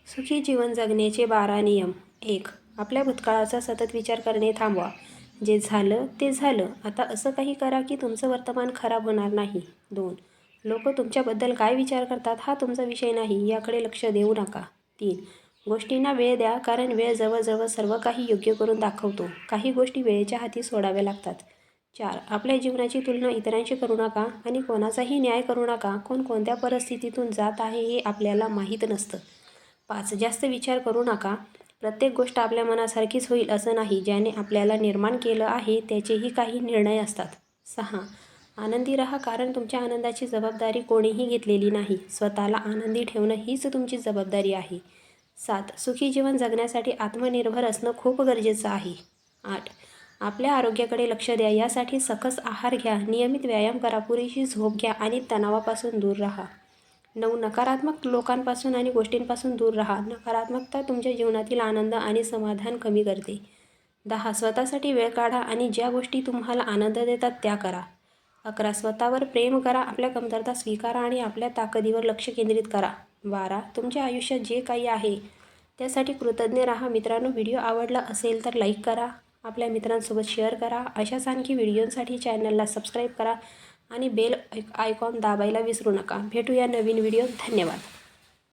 सुखी जीवन जगण्याचे 12 नियम. 1. आपल्या भूतकाळाचा सतत विचार करणे थांबवा. जे झालं ते झालं. आता असं काही करा की तुमचं वर्तमान खराब होणार नाही. 2. लोक तुमच्याबद्दल काय विचार करतात हा तुमचा विषय नाही, याकडे लक्ष देऊ नका. 3. गोष्टींना वेळ द्या, कारण वेळ जवळजवळ सर्व काही योग्य करून दाखवतो. काही गोष्टी वेळेच्या हाती सोडाव्या लागतात. 4. आपल्या जीवनाची तुलना इतरांशी करू नका आणि कोणाचाही न्याय करू नका. कोण कोणत्या परिस्थितीतून जात आहे हे आपल्याला माहीत नसतं. 5. जास्त विचार करू नका. प्रत्येक गोष्ट आपल्या मनासारखीच होईल असं नाही. ज्याने आपल्याला निर्माण केलं आहे त्याचेही काही निर्णय असतात. 6. आनंदी राहा, कारण तुमच्या आनंदाची जबाबदारी कोणीही घेतलेली नाही. स्वतःला आनंदी ठेवणं हीच तुमची जबाबदारी आहे. 7. सुखी जीवन जगण्यासाठी आत्मनिर्भर असणं खूप गरजेचं आहे. 8. आपल्या आरोग्याकडे लक्ष द्या. यासाठी सकस आहार घ्या, नियमित व्यायाम करा, पुरेशी झोप घ्या आणि तणावापासून दूर राहा. 9. नकारात्मक लोकांपासून आणि गोष्टींपासून दूर राहा. नकारात्मकता तुमच्या जीवनातील आनंद आणि समाधान कमी करते. 10. स्वतःसाठी वेळ काढा आणि ज्या गोष्टी तुम्हाला आनंद देतात त्या करा. 11. स्वतःवर प्रेम करा, आपल्या कमतरता स्वीकारा आणि आपल्या ताकदीवर लक्ष केंद्रित करा. 12. तुमच्या आयुष्यात जे काही आहे त्यासाठी कृतज्ञ राहा. मित्रांनो, व्हिडिओ आवडला असेल तर लाईक करा, आपल्या मित्रांसोबत शेअर करा. अशाच आणखी व्हिडिओंसाठी चॅनलला सबस्क्राईब करा आणि बेल आयकॉन दाबायला विसरू नका. भेटूया नवीन व्हिडिओ. धन्यवाद.